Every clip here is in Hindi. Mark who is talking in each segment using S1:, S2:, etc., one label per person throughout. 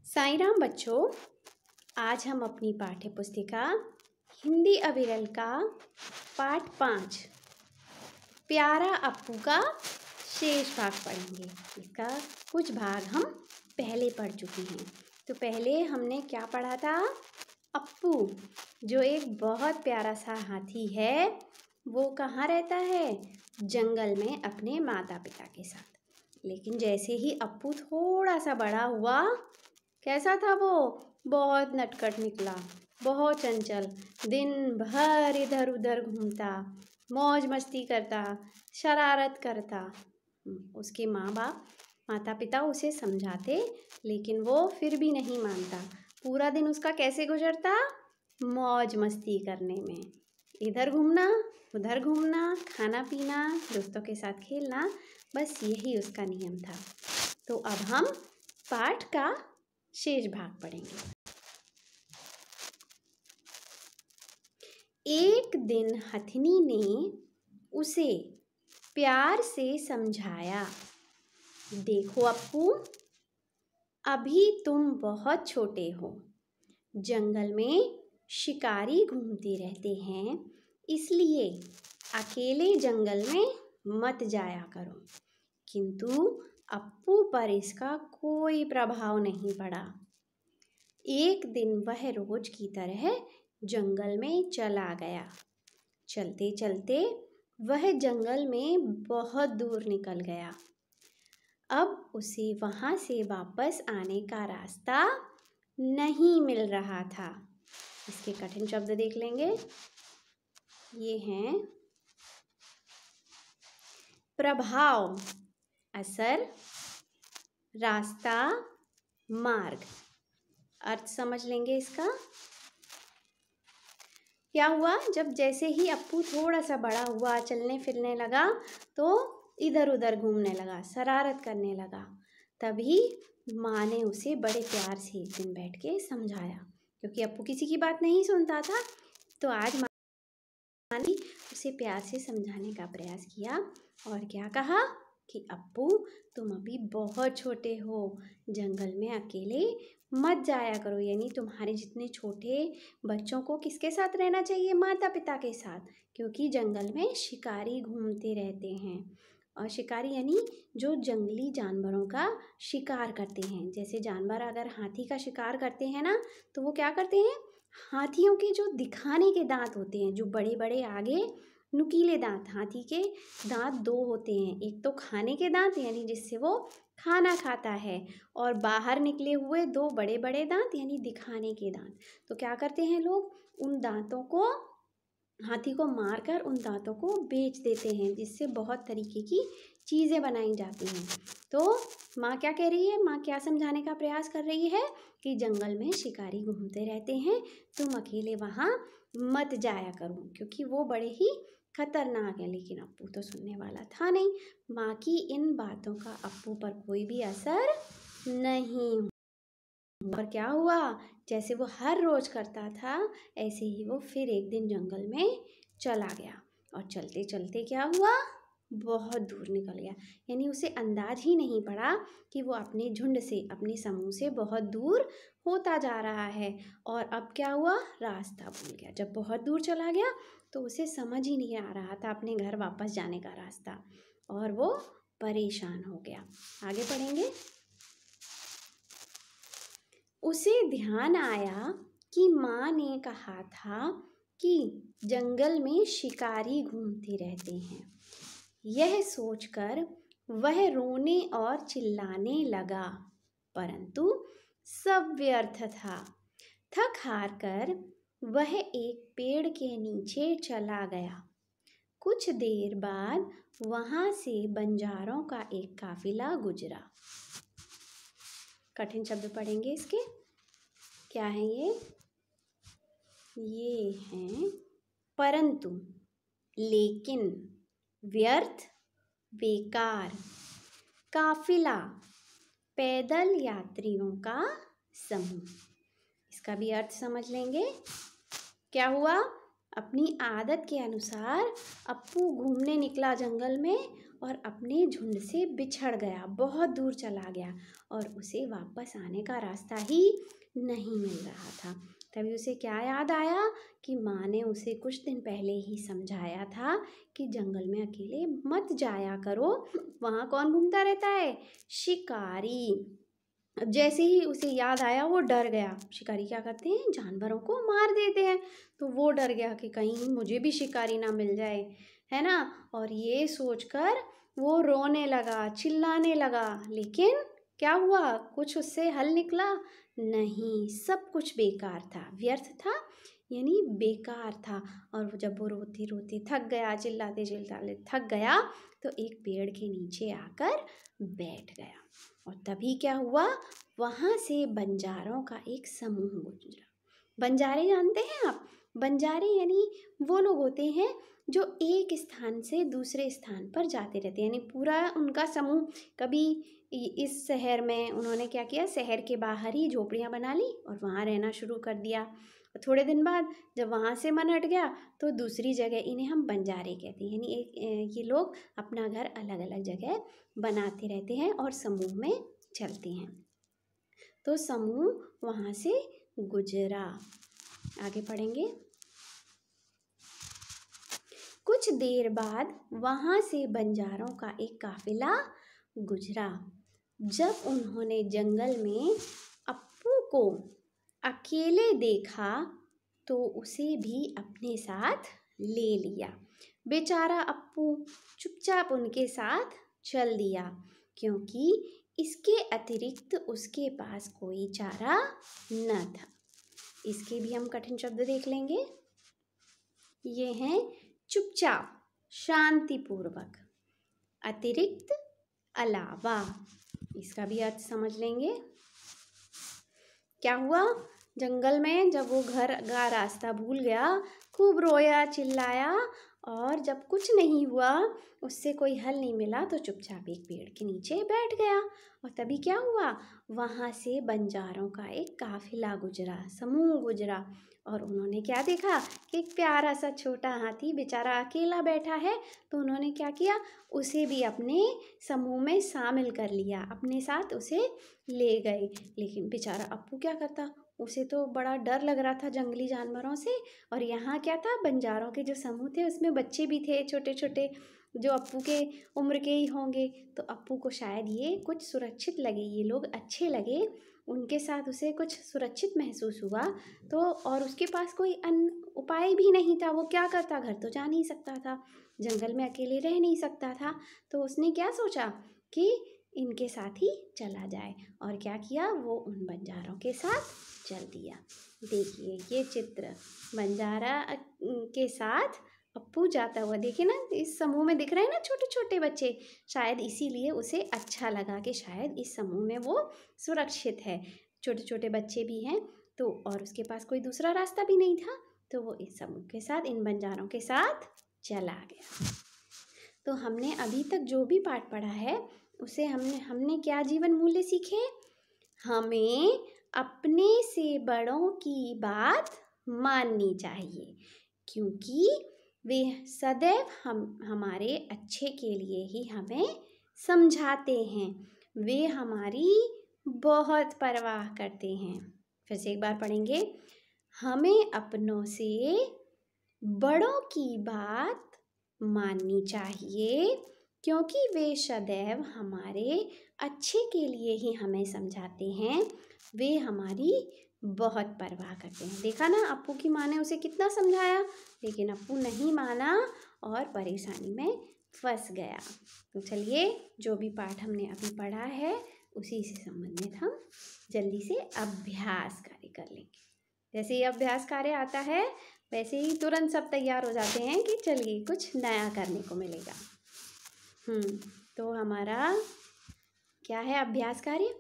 S1: साईं राम बच्चों, आज हम अपनी पाठ्य पुस्तिका हिंदी अविरल का पाठ 5 प्यारा अप्पू का शेष भाग पढ़ेंगे। इसका कुछ भाग हम पहले पढ़ चुके हैं। तो पहले हमने क्या पढ़ा था? अप्पू जो एक बहुत प्यारा सा हाथी है, वो कहाँ रहता है? जंगल में अपने माता पिता के साथ। लेकिन जैसे ही अप्पू थोड़ा सा बड़ा हुआ, कैसा था वो? बहुत नटखट निकला, बहुत चंचल, दिन भर इधर उधर घूमता, मौज मस्ती करता, शरारत करता। उसके माता पिता उसे समझाते, लेकिन वो फिर भी नहीं मानता। पूरा दिन उसका कैसे गुजरता? मौज मस्ती करने में, इधर घूमना उधर घूमना, खाना पीना, दोस्तों के साथ खेलना, बस यही उसका नियम था। तो अब हम पाठ का शेष भाग पढ़ेंगे। एक दिन हथिनी ने उसे प्यार से समझाया, देखो अप्पू, अभी तुम बहुत छोटे हो, जंगल में शिकारी घूमते रहते हैं, इसलिए अकेले जंगल में मत जाया करो। किंतु अप्पू पर इसका कोई प्रभाव नहीं पड़ा। एक दिन वह रोज की तरह जंगल में चला गया। चलते चलते वह जंगल में बहुत दूर निकल गया। अब उसे वहां से वापस आने का रास्ता नहीं मिल रहा था। इसके कठिन शब्द देख लेंगे। ये हैं प्रभाव, असर, रास्ता, मार्ग। अर्थ समझ लेंगे इसका। क्या हुआ? जब जैसे ही अप्पू थोड़ा सा बड़ा हुआ, चलने फिरने लगा, तो इधर उधर घूमने लगा, शरारत करने लगा। तभी माँ ने उसे बड़े प्यार से एक दिन बैठ के समझाया, क्योंकि अप्पू किसी की बात नहीं सुनता था। तो आज माँ ने उसे प्यार से समझाने का प्रयास किया और क्या कहा कि अप्पू, तुम अभी बहुत छोटे हो, जंगल में अकेले मत जाया करो। यानी तुम्हारे जितने छोटे बच्चों को किसके साथ रहना चाहिए? माता पिता के साथ, क्योंकि जंगल में शिकारी घूमते रहते हैं। और शिकारी यानी जो जंगली जानवरों का शिकार करते हैं। जैसे जानवर अगर हाथी का शिकार करते हैं ना, तो वो क्या करते हैं? हाथियों के जो दिखाने के दांत होते हैं, जो बड़े बड़े आगे नुकीले दांत, हाथी के दांत दो होते हैं। एक तो खाने के दांत यानी जिससे वो खाना खाता है, और बाहर निकले हुए दो बड़े बड़े दांत यानी दिखाने के दांत। तो क्या करते हैं लोग? उन दांतों को, हाथी को मारकर उन दांतों को बेच देते हैं, जिससे बहुत तरीके की चीज़ें बनाई जाती हैं। तो माँ क्या कह रही है? माँ क्या समझाने का प्रयास कर रही है कि जंगल में शिकारी घूमते रहते हैं, तुम अकेले वहाँ मत जाया करो, क्योंकि वो बड़े ही खतरनाक है। लेकिन अप्पू तो सुनने वाला था नहीं। माँ की इन बातों का अप्पू पर कोई भी असर नहीं। और क्या हुआ? जैसे वो हर रोज करता था, ऐसे ही वो फिर एक दिन जंगल में चला गया। और चलते चलते क्या हुआ? बहुत दूर निकल गया। यानी उसे अंदाज ही नहीं पड़ा कि वो अपने झुंड से, अपने समूह से बहुत दूर होता जा रहा है। और अब क्या हुआ? रास्ता भूल गया। जब बहुत दूर चला गया तो उसे समझ ही नहीं आ रहा था अपने घर वापस जाने का रास्ता, और वो परेशान हो गया। आगे पढ़ेंगे। उसे ध्यान आया कि माँ ने कहा था कि जंगल में शिकारी घूमते रहते हैं। यह सोचकर वह रोने और चिल्लाने लगा, परंतु सब व्यर्थ था। थक हार कर वह एक पेड़ के नीचे चला गया। कुछ देर बाद वहां से बंजारों का एक काफिला गुजरा। कठिन शब्द पढ़ेंगे इसके। क्या है ये? ये हैं परंतु, लेकिन, व्यर्थ, बेकार, काफिला, पैदल यात्रियों का समूह। इसका भी अर्थ समझ लेंगे। क्या हुआ? अपनी आदत के अनुसार अप्पू घूमने निकला जंगल में, और अपने झुंड से बिछड़ गया, बहुत दूर चला गया और उसे वापस आने का रास्ता ही नहीं मिल रहा था। तभी उसे क्या याद आया कि माँ ने उसे कुछ दिन पहले ही समझाया था कि जंगल में अकेले मत जाया करो, वहाँ कौन घूमता रहता है? शिकारी। जैसे ही उसे याद आया वो डर गया। शिकारी क्या करते हैं? जानवरों को मार देते हैं। तो वो डर गया कि कहीं मुझे भी शिकारी ना मिल जाए, है ना। और ये सोचकर वो रोने लगा, चिल्लाने लगा। लेकिन क्या हुआ? कुछ उससे हल निकला? नहीं, सब कुछ बेकार था, व्यर्थ था, यानी बेकार था। और जब वो रोते रोते थक गया, चिल्लाते चिल्लाते थक गया, तो एक पेड़ के नीचे आकर बैठ गया। और तभी क्या हुआ? वहाँ से बंजारों का एक समूह गुजरा। बंजारे जानते हैं आप? बंजारे यानी वो लोग होते हैं जो एक स्थान से दूसरे स्थान पर जाते रहते हैं, यानी पूरा उनका समूह। कभी इस शहर में उन्होंने क्या किया, शहर के बाहर ही झोपड़ियाँ बना ली और वहाँ रहना शुरू कर दिया। थोड़े दिन बाद जब वहाँ से मन हट गया तो दूसरी जगह, इन्हें हम बंजारे कहते हैं, यानी ये लोग अपना घर अलग अलग जगह बनाते रहते हैं और समूह में चलते हैं। तो समूह वहाँ से गुजरा। आगे पढ़ेंगे। कुछ देर बाद वहाँ से बंजारों का एक काफिला गुजरा। जब उन्होंने जंगल में अप्पू को अकेले देखा तो उसे भी अपने साथ ले लिया। बेचारा अप्पू चुपचाप उनके साथ चल दिया, क्योंकि इसके अतिरिक्त उसके पास कोई चारा न था। इसके भी हम कठिन शब्द देख लेंगे। ये हैं चुपचाप, शांतिपूर्वक, अतिरिक्त, अलावा। इसका भी अर्थ समझ लेंगे। क्या हुआ? जंगल में जब वो घर का रास्ता भूल गया, खूब रोया चिल्लाया, और जब कुछ नहीं हुआ, उससे कोई हल नहीं मिला, तो चुपचाप एक पेड़ के नीचे बैठ गया। और तभी क्या हुआ? वहाँ से बंजारों का एक काफिला गुजरा, समूह गुजरा। और उन्होंने क्या देखा कि एक प्यारा सा छोटा हाथी बेचारा अकेला बैठा है। तो उन्होंने क्या किया? उसे भी अपने समूह में शामिल कर लिया, अपने साथ उसे ले गए। लेकिन बेचारा अप्पू क्या करता? उसे तो बड़ा डर लग रहा था जंगली जानवरों से। और यहाँ क्या था? बंजारों के जो समूह थे उसमें बच्चे भी थे, छोटे छोटे, जो अप्पू के उम्र के ही होंगे। तो अप्पू को शायद ये कुछ सुरक्षित लगे, ये लोग अच्छे लगे, उनके साथ उसे कुछ सुरक्षित महसूस हुआ। तो और उसके पास कोई अन्य उपाय भी नहीं था। वो क्या करता? घर तो जा नहीं सकता था, जंगल में अकेले रह नहीं सकता था। तो उसने क्या सोचा कि इनके साथ ही चला जाए। और क्या किया? वो उन बंजारों के साथ चल दिया। देखिए ये चित्र, बंजारा के साथ अप्पू जाता हुआ। देखिए ना, इस समूह में दिख रहे हैं ना छोटे छोटे बच्चे, शायद इसीलिए उसे अच्छा लगा कि शायद इस समूह में वो सुरक्षित है, छोटे छोटे बच्चे भी हैं। तो और उसके पास कोई दूसरा रास्ता भी नहीं था, तो वो इस समूह के साथ, इन बंजारों के साथ चला गया। तो हमने अभी तक जो भी पाठ पढ़ा है उसे हमने क्या जीवन मूल्य सीखे? हमें अपने से बड़ों की बात माननी चाहिए, क्योंकि वे सदैव हमारे अच्छे के लिए ही हमें समझाते हैं। वे हमारी बहुत परवाह करते हैं। फिर से एक बार पढ़ेंगे। हमें अपनों से बड़ों की बात माननी चाहिए, क्योंकि वे सदैव हमारे अच्छे के लिए ही हमें समझाते हैं। वे हमारी बहुत परवाह करते हैं। देखा ना, अप्पू की माँ ने उसे कितना समझाया, लेकिन अप्पू नहीं माना और परेशानी में फंस गया। तो चलिए, जो भी पाठ हमने अभी पढ़ा है उसी से संबंधित हम जल्दी से अभ्यास कार्य कर लेंगे। जैसे ही अभ्यास कार्य आता है वैसे ही तुरंत सब तैयार हो जाते हैं कि चलिए कुछ नया करने को मिलेगा। तो हमारा क्या है अभ्यास कार्य?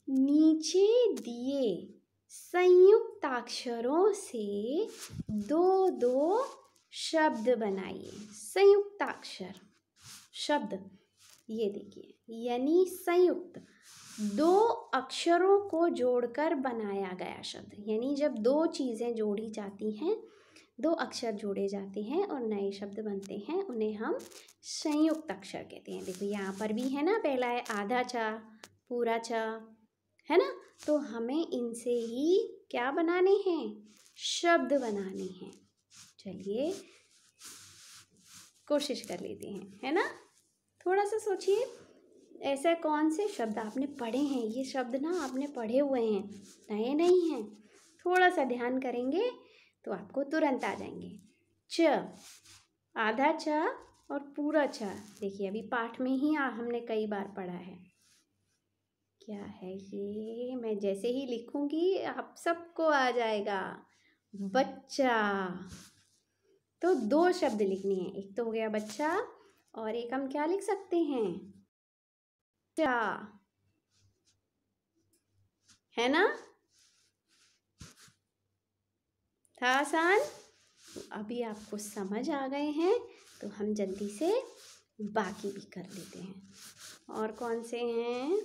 S1: नीचे दिए संयुक्ताक्षरों से दो दो शब्द बनाइए। संयुक्ताक्षर शब्द, ये देखिए, यानी संयुक्त, दो अक्षरों को जोड़कर बनाया गया शब्द। यानी जब दो चीज़ें जोड़ी जाती हैं, दो अक्षर जोड़े जाते हैं और नए शब्द बनते हैं, उन्हें हम संयुक्त अक्षर कहते हैं। देखो यहाँ पर भी है ना, पहला है आधा च, पूरा च, है ना। तो हमें इनसे ही क्या बनाने हैं, शब्द बनाने हैं। चलिए कोशिश कर लेते हैं, है ना। थोड़ा सा सोचिए, ऐसे कौन से शब्द आपने पढ़े हैं। ये शब्द ना आपने पढ़े हुए हैं, नए नहीं हैं। थोड़ा सा ध्यान करेंगे तो आपको तुरंत आ जाएंगे। च, आधा च और पूरा च। देखिए अभी पाठ में ही हमने कई बार पढ़ा है। क्या है ये, मैं जैसे ही लिखूंगी आप सबको आ जाएगा। बच्चा। तो दो शब्द लिखने हैं, एक तो हो गया बच्चा और एक हम क्या लिख सकते हैं, चा, है ना। था आसान। तो अभी आपको समझ आ गए हैं तो हम जल्दी से बाकी भी कर लेते हैं। और कौन से हैं,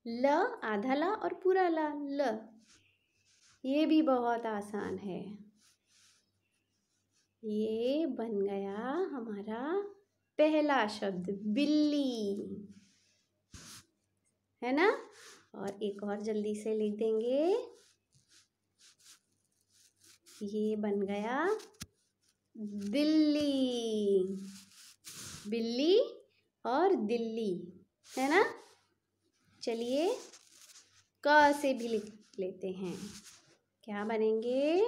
S1: ल, आधा ला और पूरा ला, ल। ये भी बहुत आसान है। ये बन गया हमारा पहला शब्द, बिल्ली, है ना। और एक और जल्दी से लिख देंगे, ये बन गया दिल्ली, बिल्ली और दिल्ली, है ना। चलिए क से भी लिख लेते हैं। क्या बनेंगे,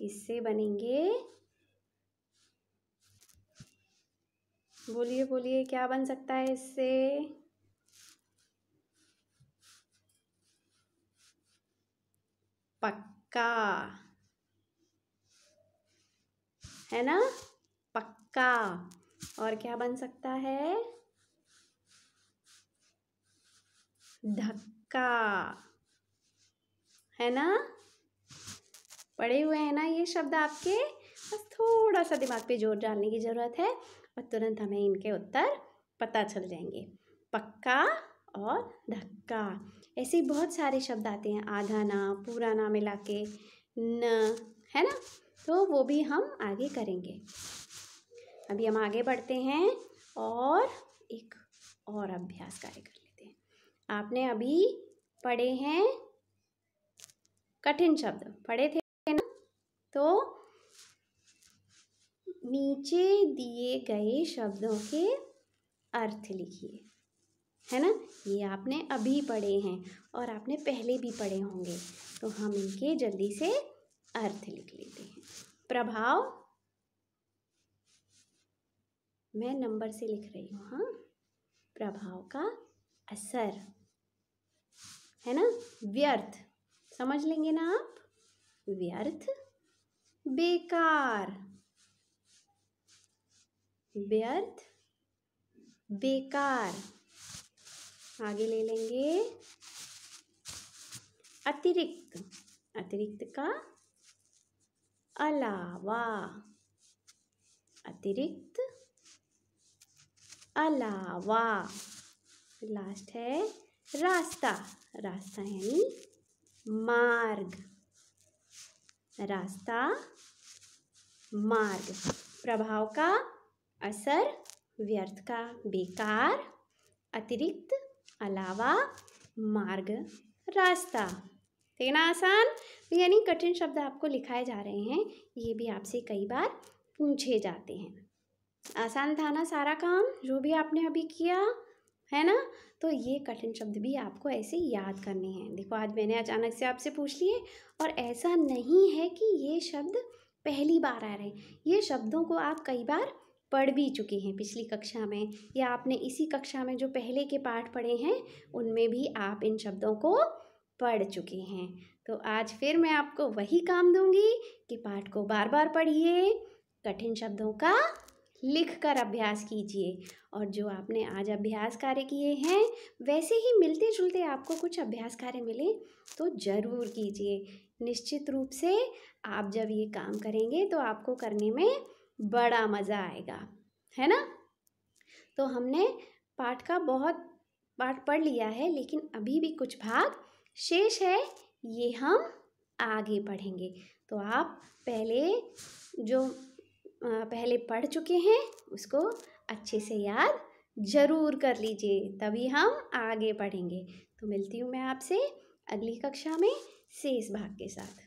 S1: इससे बनेंगे, बोलिए बोलिए क्या बन सकता है इससे, पक्का, है ना, पक्का। और क्या बन सकता है, धक्का, है ना। पढ़े हुए हैं ना ये शब्द आपके, बस थोड़ा सा दिमाग पे जोर डालने की ज़रूरत है और तुरंत हमें इनके उत्तर पता चल जाएंगे। पक्का और धक्का। ऐसे बहुत सारे शब्द आते हैं, आधा ना, पूरा ना मिला के न, है ना। तो वो भी हम आगे करेंगे। अभी हम आगे बढ़ते हैं और एक और अभ्यास कार्य कर लेते हैं। आपने अभी पढ़े हैं, कठिन शब्द पढ़े थे ना, तो नीचे दिए गए शब्दों के अर्थ लिखिए, है ना। ये आपने अभी पढ़े हैं और आपने पहले भी पढ़े होंगे, तो हम इनके जल्दी से अर्थ लिख लेते हैं। प्रभाव, मैं नंबर से लिख रही हूँ, हाँ। प्रभाव का असर, है ना। व्यर्थ, समझ लेंगे ना आप, व्यर्थ, बेकार, व्यर्थ, बेकार। आगे ले लेंगे, अतिरिक्त, अतिरिक्त का अलावा, अतिरिक्त, अलावा। लास्ट है रास्ता, रास्ता यानी मार्ग, रास्ता, मार्ग। प्रभाव का असर, व्यर्थ का बेकार, अतिरिक्त, अलावा, मार्ग, रास्ता। ठीक ना आसान। तो यानी कठिन शब्द आपको लिखाए जा रहे हैं, ये भी आपसे कई बार पूछे जाते हैं। आसान था ना सारा काम जो भी आपने अभी किया, है ना। तो ये कठिन शब्द भी आपको ऐसे याद करने हैं। देखो आज मैंने अचानक से आपसे पूछ लिए, और ऐसा नहीं है कि ये शब्द पहली बार आ रहे हैं, ये शब्दों को आप कई बार पढ़ भी चुके हैं पिछली कक्षा में, या आपने इसी कक्षा में जो पहले के पाठ पढ़े हैं उनमें भी आप इन शब्दों को पढ़ चुके हैं। तो आज फिर मैं आपको वही काम दूंगी कि पाठ को बार बार पढ़िए, कठिन शब्दों का लिख कर अभ्यास कीजिए, और जो आपने आज अभ्यास कार्य किए हैं वैसे ही मिलते जुलते आपको कुछ अभ्यास कार्य मिले तो ज़रूर कीजिए। निश्चित रूप से आप जब ये काम करेंगे तो आपको करने में बड़ा मज़ा आएगा, है ना। तो हमने पाठ का बहुत पाठ पढ़ लिया है, लेकिन अभी भी कुछ भाग शेष है, ये हम आगे पढ़ेंगे। तो आप पहले पढ़ चुके हैं उसको अच्छे से याद ज़रूर कर लीजिए, तभी हम आगे पढ़ेंगे। तो मिलती हूँ मैं आपसे अगली कक्षा में शेष भाग के साथ।